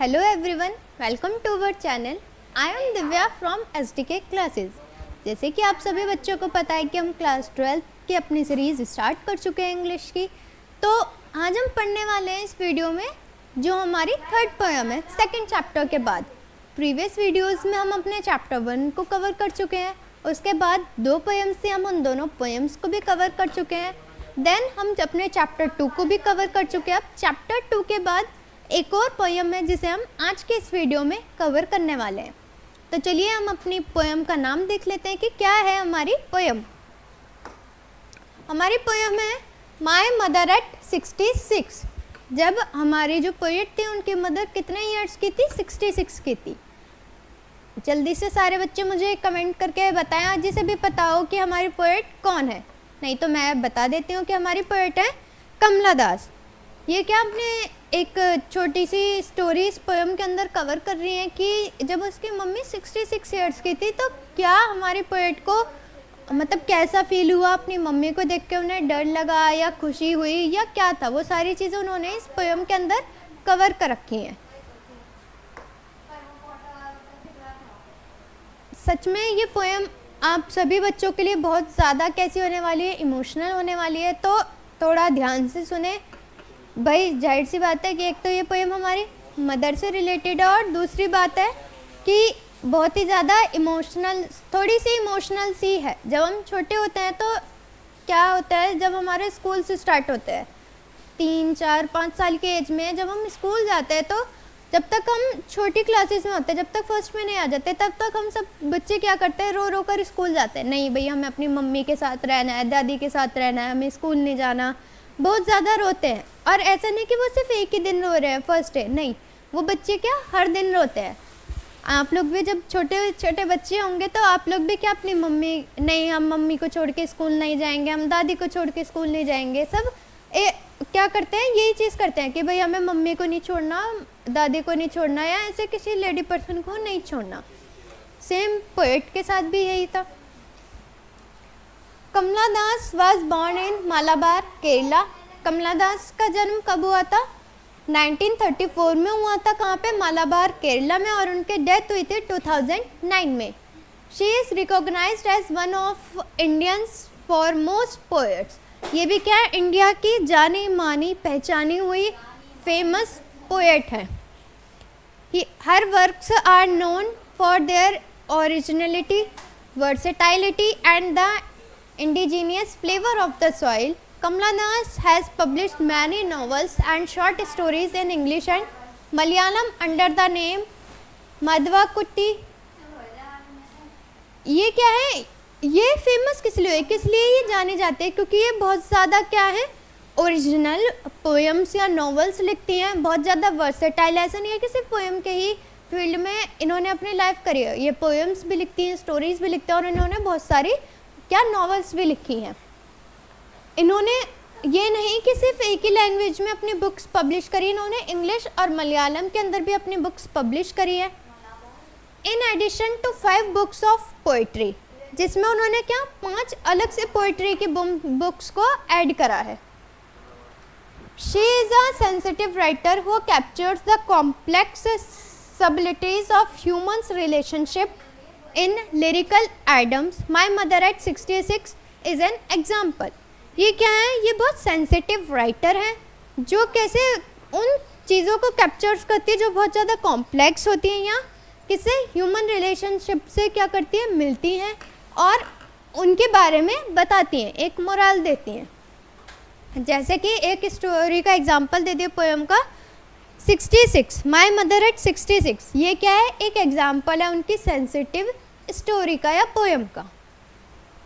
Hello everyone, welcome to our channel. I am Divya from SDK Classes. जैसे कि आप सभी बच्चों को पता है कि हम क्लास 12 की अपनी सीरीज़ स्टार्ट कर चुके हैं इंग्लिश की, तो आज हम पढ़ने वाले हैं इस वीडियो में जो हमारी थर्ड पोएम है सेकंड चैप्टर के बाद। प्रीवियस वीडियोस में हम अपने चैप्टर 1 को कवर कर चुके हैं, उसके बाद दो पोएम्स से हम उन दोनों पोएम्स को भी कवर कर चुके हैं। देन हम अपने चैप्टर 2 को भी कवर कर चुके हैं। अब चैप्टर 2 के बाद एक और पोएम है जिसे हम आज के इस वीडियो में कवर करने वाले हैं। तो चलिए हम अपनी पोएम का नाम देख लेते हैं कि क्या है हमारी पोएम। हमारी पोएम है माय मदर एट 66। जब हमारी जो पोएट थी उनकी मदर कितने ईयर्स की थी? 66 की थी। जल्दी से सारे बच्चे मुझे कमेंट करके बताएं, आज जिसे भी पता हो कि हमारी पोएट कौन है। नहीं तो मैं बता देती हूँ कि हमारी पोएट है कमला दास। ये क्या आपने एक छोटी सी स्टोरी इस पोएम के अंदर कवर कर रही है कि जब उसकी मम्मी 66 ईयर्स की थी तो क्या हमारी पोएट को मतलब कैसा फील हुआ, अपनी मम्मी को देख के उन्हें डर लगा या खुशी हुई या क्या था, वो सारी चीज़ें उन्होंने इस पोएम के अंदर कवर कर रखी हैं। सच में ये पोएम आप सभी बच्चों के लिए बहुत ज़्यादा कैसी होने वाली है, इमोशनल होने वाली है, तो थोड़ा ध्यान से सुने। भाई जाहिर सी बात है कि एक तो ये पोएम हमारी मदर से रिलेटेड है और दूसरी बात है कि बहुत ही ज़्यादा इमोशनल, थोड़ी सी इमोशनल सी है। जब हम छोटे होते हैं तो क्या होता है, जब हमारे स्कूल से स्टार्ट होते हैं 3, 4, 5 साल के एज में जब हम स्कूल जाते हैं, तो जब तक हम छोटी क्लासेस में होते हैं, जब तक फर्स्ट में नहीं आ जाते, तब तक हम सब बच्चे क्या करते हैं, रो रो कर स्कूल जाते हैं। नहीं भाई हमें अपनी मम्मी के साथ रहना है, दादी के साथ रहना है, हमें स्कूल नहीं जाना। बहुत ज़्यादा रोते हैं। और ऐसा नहीं कि वो सिर्फ एक ही दिन रो रहे हैं फर्स्ट डे, नहीं, वो बच्चे क्या हर दिन रोते हैं। आप लोग भी जब छोटे छोटे बच्चे होंगे तो आप लोग भी क्या अपनी मम्मी, नहीं हम मम्मी को छोड़ के स्कूल नहीं जाएंगे, हम दादी को छोड़ के स्कूल नहीं जाएंगे, सब क्या करते हैं, यही चीज़ करते हैं कि भाई हमें मम्मी को नहीं छोड़ना, दादी को नहीं छोड़ना या ऐसे किसी लेडी पर्सन को नहीं छोड़ना। सेम पोएट के साथ भी यही था। Kamala Das was born in Malabar Kerala. Kamala Das का जन्म कब हुआ था? 1934 में हुआ था। कहाँ पे? मालाबार केरला में। और उनके डेथ हुई थी 2009 में। She is recognised as one of Indians for most poets. ये भी क्या है, इंडिया की जानी मानी पहचानी हुई फेमस पोएट है। Her works are known for their originality, versatility and the indigenous flavor of the soil. Kamla Das has published many novels and short stories in English and Malayalam under the name Madhvakutti. ये क्या है, ये famous किस लिए ये जाने जाते हैं? क्योंकि ये बहुत ज़्यादा क्या है, ओरिजिनल पोएम्स या नॉवेल्स लिखती हैं, बहुत ज़्यादा वर्सेटाइल। ऐसा नहीं है कि सिर्फ पोएम के ही फील्ड में इन्होंने अपनी लाइफ करी है, ये पोएम्स भी लिखती हैं, स्टोरीज भी लिखते हैं और इन्होंने बहुत सारी क्या नॉवेल्स भी लिखी हैं। इन्होंने ये नहीं कि सिर्फ एक ही लैंग्वेज में अपनी बुक्स पब्लिश करी, इन्होंने इंग्लिश और मलयालम के अंदर भी अपनी बुक्स पब्लिश करी है। In addition to 5 books of poetry, जिसमें उन्होंने क्या 5 अलग से पोइट्री की बुक्स को ऐड करा है। She is a sensitive writer who captures the complex subtleties of humans relationship in lyrical items. My mother at 66 is an example. ये क्या है, ये बहुत सेंसिटिव राइटर है जो कैसे उन चीज़ों को कैप्चर्स करती है जो बहुत ज़्यादा कॉम्प्लेक्स होती हैं या किसे ह्यूमन रिलेशनशिप से क्या करती है, मिलती हैं और उनके बारे में बताती हैं, एक मोरल देती हैं। जैसे कि एक स्टोरी का एग्जांपल दे दिया पोएम का 66, माई मदर एट 66। ये क्या है, एक एग्जाम्पल है उनकी सेंसिटिव स्टोरी का या पोएम का।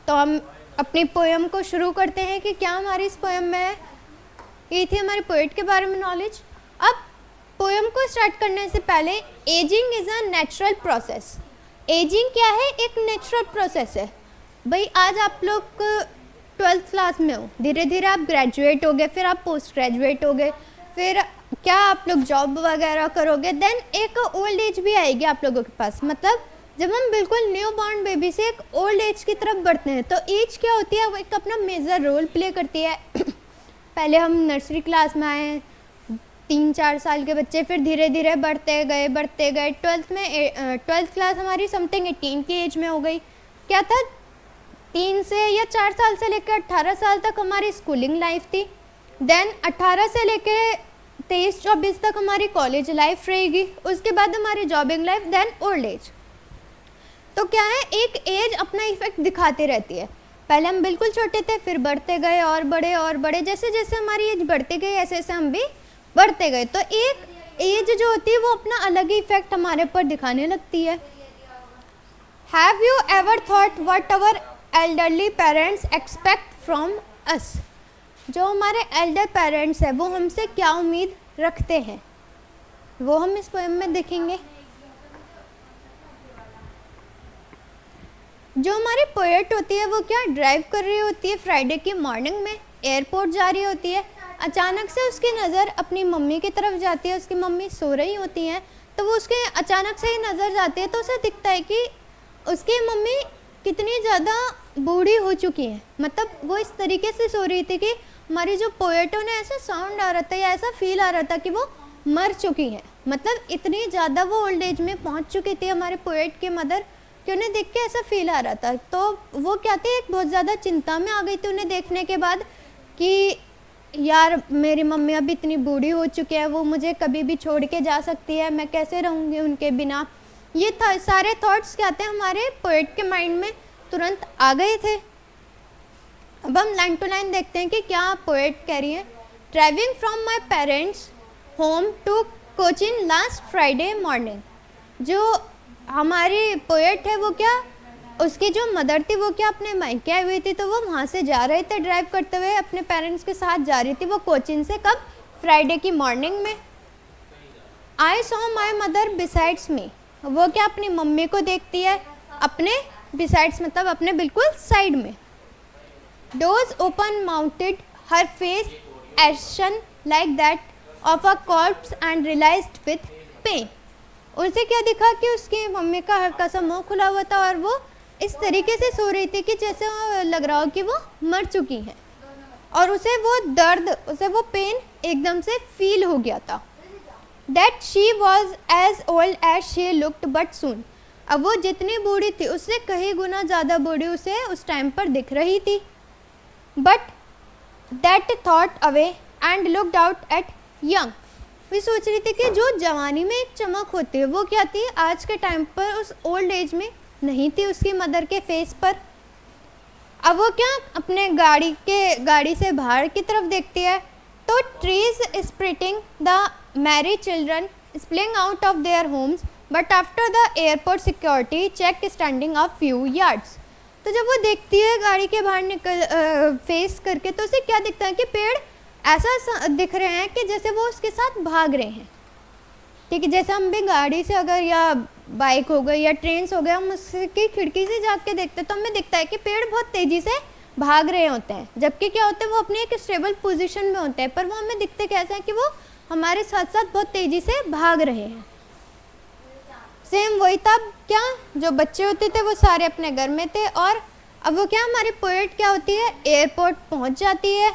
तो हम अपनी पोएम को शुरू करते हैं कि क्या हमारी इस पोएम में है। ये थी हमारी पोएट के बारे में नॉलेज। अब पोएम को स्टार्ट करने से पहले, ageing is a natural process. Ageing क्या है, एक नेचुरल प्रोसेस है। भाई आज आप लोग 12th क्लास में हो, धीरे धीरे आप ग्रेजुएट हो गए, फिर आप पोस्ट ग्रेजुएट हो गए, फिर क्या आप लोग जॉब वगैरह करोगे, देन एक ओल्ड एज भी आएगी आप लोगों के पास। मतलब जब हम बिल्कुल न्यू बॉर्न बेबी से एक ओल्ड एज की तरफ बढ़ते हैं तो एज क्या होती है, वो एक अपना मेजर रोल प्ले करती है। पहले हम नर्सरी क्लास में आए, 3-4 साल के बच्चे, फिर धीरे धीरे बढ़ते गए 12th क्लास हमारी समथिंग 18 की एज में हो गई। क्या था, 3 से या 4 साल से लेकर 18 साल तक हमारी स्कूलिंग लाइफ थी। देन 18 से लेकर 23-24 तक हमारी कॉलेज लाइफ रहेगी। उसके बाद हमारी जॉबिंग लाइफ, देन ओल्ड एज। तो क्या है, एक एज अपना इफेक्ट दिखाती रहती है। पहले हम बिल्कुल छोटे थे, फिर बढ़ते गए और बड़े, जैसे जैसे हमारी एज बढ़ती गई ऐसे ऐसे हम भी बढ़ते गए। तो एक एज जो होती है वो अपना अलग ही इफेक्ट हमारे ऊपर दिखाने लगती है। Have you ever thought what our elderly parents expect from us? जो हमारे एल्डर पेरेंट्स हैं वो हमसे क्या उम्मीद रखते हैं, वो हम इस पोएम में देखेंगे। जो हमारी पोएट होती है वो क्या ड्राइव कर रही होती है फ्राइडे की मॉर्निंग में, एयरपोर्ट जा रही होती है। अचानक से उसकी नज़र अपनी मम्मी की तरफ जाती है। उसकी मम्मी सो रही होती हैं, तो वो उसके अचानक से ही नज़र जाती है, तो उसे दिखता है कि उसकी मम्मी कितनी ज़्यादा बूढ़ी हो चुकी है। मतलब वो इस तरीके से सो रही थी कि हमारी जो पोएटों ने ऐसा साउंड आ रहा था या ऐसा फील आ रहा था कि वो मर चुकी है। मतलब इतनी ज़्यादा वो ओल्ड एज में पहुंच चुकी थी हमारे पोएट की मदर कि उन्हें देख के ऐसा फील आ रहा था। तो वो क्या थी, एक बहुत ज़्यादा चिंता में आ गई थी उन्हें देखने के बाद कि यार मेरी मम्मी अब इतनी बूढ़ी हो चुकी है, वो मुझे कभी भी छोड़ के जा सकती है, मैं कैसे रहूँगी उनके बिना। ये सारे थॉट्स क्या थे हमारे पोएट के माइंड में तुरंत आ गए थे। अब हम लाइन टू लाइन देखते हैं कि क्या पोएट कह रही है। Driving from my parents home to Cochin last Friday morning. जो हमारी पोएट है वो क्या, उसकी जो मदर थी वो क्या अपने मायके आई हुई थी, तो वो वहाँ से जा रहे थे ड्राइव करते हुए, अपने पेरेंट्स के साथ जा रही थी वो कोचिन से। कब, फ्राइडे की मॉर्निंग में। I saw my mother besides me. वो क्या अपनी मम्मी को देखती है अपने बिसाइड्स, मतलब अपने बिल्कुल साइड में। Doors open mounted her face एशन like that of a corpse and realized with pain. उसे क्या दिखा कि उसकी मम्मी का हल्का सा मुंह खुला हुआ था और वो इस तरीके से सो रही थी कि जैसे लग रहा हो कि वो मर चुकी है, और उसे वो दर्द, उसे वो पेन एकदम से फील हो गया था। That she was as old as she looked but soon। अब वो जितनी बूढ़ी थी उससे कहीं गुना ज़्यादा बूढ़ी उसे उस टाइम पर दिख रही थी। But that thought away and looked out at young। वो सोच रही थी कि जो जवानी में एक चमक होती है वो क्या थी, आज के टाइम पर उस ओल्ड एज में नहीं थी उसकी मदर के फेस पर। अब वो क्या अपने गाड़ी से बाहर की तरफ देखती है, तो trees sprinting the merry children spilling out of their homes but after the airport security check standing a few yards. तो जब वो देखती है गाड़ी के बाहर निकल फेस करके, तो उसे क्या दिखता है कि पेड़ ऐसा दिख रहे हैं कि जैसे वो उसके साथ भाग रहे हैं। ठीक है, जैसे हम भी गाड़ी से अगर या बाइक हो गई या ट्रेन हो गया, हम उसकी खिड़की से जाके के देखते तो हमें दिखता है कि पेड़ बहुत तेज़ी से भाग रहे होते हैं, जबकि क्या होते हैं वो अपने एक स्टेबल पोजीशन में होते हैं, पर वो हमें दिखते कैसे हैं कि वो हमारे साथ साथ बहुत तेज़ी से भाग रहे हैं। सेम वही था, क्या जो बच्चे होते थे वो सारे अपने घर में थे, और अब वो क्या हमारी पोएट क्या होती है, एयरपोर्ट पहुंच जाती है।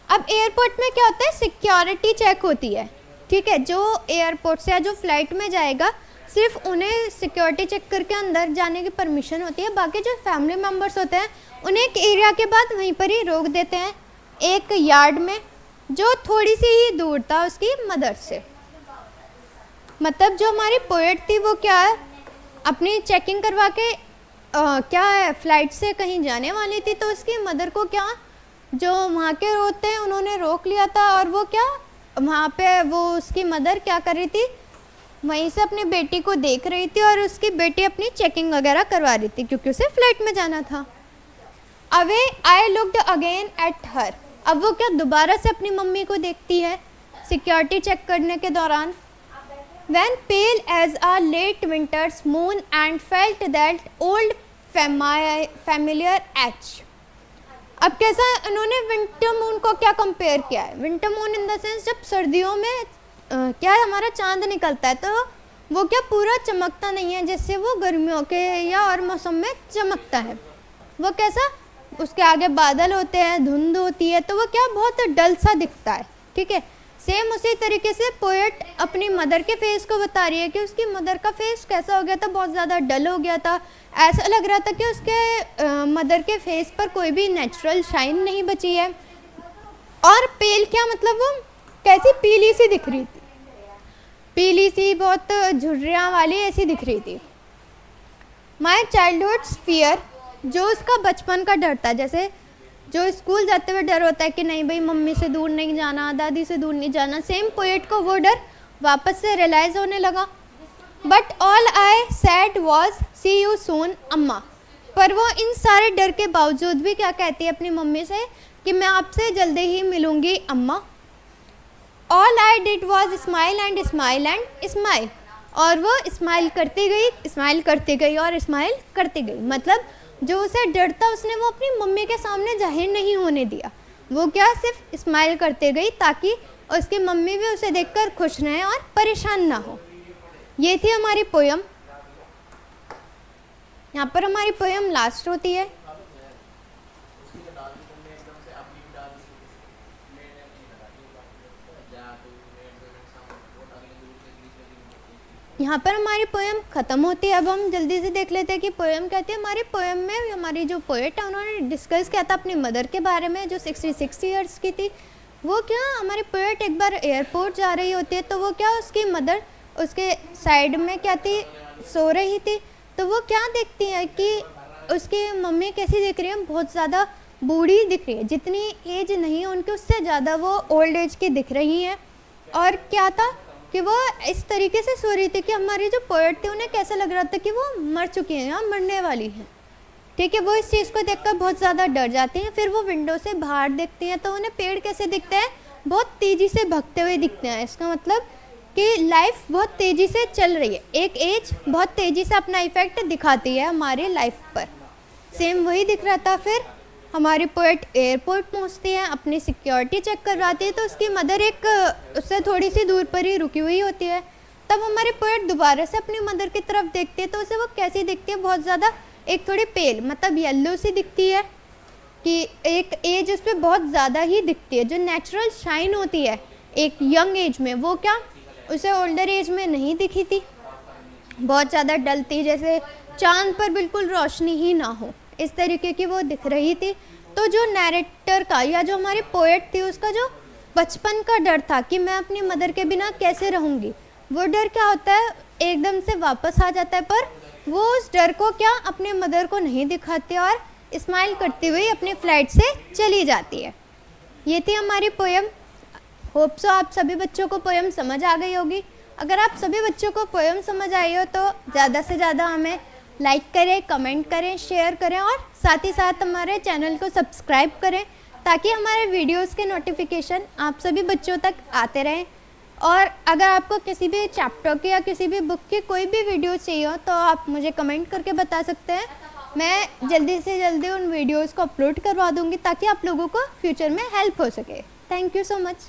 अब एयरपोर्ट में क्या होता है, सिक्योरिटी चेक होती है। ठीक है, जो एयरपोर्ट से या जो फ्लाइट में जाएगा सिर्फ उन्हें सिक्योरिटी चेक करके अंदर जाने की परमिशन होती है। बाकी जो फैमिली मेम्बर्स होते हैं उन्हें एक एरिया के बाद वहीं पर ही रोक देते हैं, एक यार्ड में जो थोड़ी सी ही दूर था उसकी मदर से। मतलब जो हमारी पोएट थी वो क्या है, अपनी चेकिंग करवा के क्या है फ्लाइट से कहीं जाने वाली थी, तो उसकी मदर को क्या जो वहाँ के होते हैं उन्होंने रोक लिया था, और वो क्या वहाँ पे वो उसकी मदर क्या कर रही थी, वहीं से अपनी बेटी को देख रही थी, और उसकी बेटी अपनी चेकिंग वगैरह करवा रही थी क्योंकि उसे फ्लाइट में जाना था। Away I looked again at her. अब वो क्या दोबारा से अपनी मम्मी को देखती है सिक्योरिटी चेक करने के दौरान। When pale as a late winter's moon and felt that old familiar ache। अब कैसा उन्होंने विंटर मून को क्या कंपेयर किया है, winter moon in the sense जब सर्दियों में क्या हमारा चांद निकलता है तो वो क्या पूरा चमकता नहीं है जैसे वो गर्मियों के या और मौसम में चमकता है। वो कैसा, उसके आगे बादल होते हैं, धुंध होती है, तो वो क्या बहुत डल सा दिखता है। ठीक है, सेम उसी तरीके से पोएट अपनी मदर के फेस को बता रही है कि उसकी मदर का फेस कैसा हो गया था, बहुत ज़्यादा डल हो गया था, ऐसा लग रहा था कि उसके मदर के फेस पर कोई भी नेचुरल शाइन नहीं बची है। और पेल क्या मतलब, वो कैसी पीली सी दिख रही थी, पीली सी बहुत झुर्रियाँ वाली ऐसी दिख रही थी। माई चाइल्डहुड्स फियर, जो उसका बचपन का डर था, जैसे जो स्कूल जाते हुए डर होता है कि नहीं भाई मम्मी से दूर नहीं जाना, दादी से दूर नहीं जाना, सेम पोएट को वो डर वापस से रियलाइज़ होने लगा। But all I said was see you soon अम्मा, पर वो इन सारे डर के बावजूद भी क्या कहती है अपनी मम्मी से कि मैं आपसे जल्दी ही मिलूँगी अम्मा। All I did was smile and smile and smile, और वो स्माइल करती गई, स्माइल करती गई और स्माइल करती गई। मतलब जो उसे डर था उसने वो अपनी मम्मी के सामने जाहिर नहीं होने दिया, वो क्या सिर्फ स्माइल करते गई ताकि उसकी मम्मी भी उसे देखकर खुश रहें और परेशान ना हो। ये थी हमारी पोयम। यहाँ पर हमारी पोयम लास्ट होती है। यहाँ पर हमारी पोयम ख़त्म होती है। अब हम जल्दी से देख लेते हैं कि पोयम कहती है। हमारी पोयम में हमारी जो पोएट है उन्होंने डिस्कस किया था अपनी मदर के बारे में जो 66 ईयर्स की थी। वो क्या, हमारी पोएट एक बार एयरपोर्ट जा रही होती है तो वो क्या, उसकी मदर उसके साइड में क्या थी, सो रही थी। तो वो क्या देखती है कि उसकी मम्मी कैसी दिख रही है, बहुत ज़्यादा बूढ़ी दिख रही है, जितनी एज नहीं है उनकी उससे ज़्यादा वो ओल्ड एज की दिख रही हैं। और क्या था कि वो इस तरीके से सो रही थी कि हमारी जो पोएट थी उन्हें कैसा लग रहा था कि वो मर चुकी हैं या मरने वाली हैं। ठीक है, वो इस चीज़ को देखकर बहुत ज़्यादा डर जाती हैं। फिर वो विंडो से बाहर देखती हैं तो उन्हें पेड़ कैसे दिखते हैं, बहुत तेज़ी से भागते हुए दिखते हैं। इसका मतलब कि लाइफ बहुत तेज़ी से चल रही है, एक एज बहुत तेज़ी से अपना इफ़ेक्ट दिखाती है हमारी लाइफ पर। सेम वही दिख रहा था। फिर हमारी पोएट एयरपोर्ट पहुंचती है, अपनी सिक्योरिटी चेक करवाती है तो उसकी मदर एक उससे थोड़ी सी दूर पर ही रुकी हुई होती है। तब हमारी पोएट दोबारा से अपनी मदर की तरफ देखती है तो उसे वो कैसी दिखती है, बहुत ज़्यादा एक थोड़ी पेल मतलब येलो सी दिखती है कि एक एज उस पर बहुत ज़्यादा ही दिखती है। जो नेचुरल शाइन होती है एक यंग एज में वो क्या उसे ओल्डर एज में नहीं दिखी थी, बहुत ज़्यादा डल थी, जैसे चांद पर बिल्कुल रोशनी ही ना हो, इस तरीके की वो दिख रही थी। तो जो नैरेटर का या जो हमारी पोएट थी उसका जो बचपन का डर था कि मैं अपनी मदर के बिना कैसे रहूँगी, वो डर क्या होता है एकदम से वापस आ जाता है। पर वो उस डर को क्या अपने मदर को नहीं दिखाती और स्माइल करती हुई अपनी फ़्लाइट से चली जाती है। ये थी हमारी पोयम। होप सो आप सभी बच्चों को पोयम समझ आ गई होगी। अगर आप सभी बच्चों को पोयम समझ आई हो तो ज़्यादा से ज़्यादा हमें लाइक करें, कमेंट करें, शेयर करें और साथ ही साथ हमारे चैनल को सब्सक्राइब करें ताकि हमारे वीडियोस के नोटिफिकेशन आप सभी बच्चों तक आते रहें। और अगर आपको किसी भी चैप्टर की या किसी भी बुक की कोई भी वीडियो चाहिए हो तो आप मुझे कमेंट करके बता सकते हैं। मैं जल्दी से जल्दी उन वीडियोस को अपलोड करवा दूँगी ताकि आप लोगों को फ्यूचर में हेल्प हो सके। Thank you so much.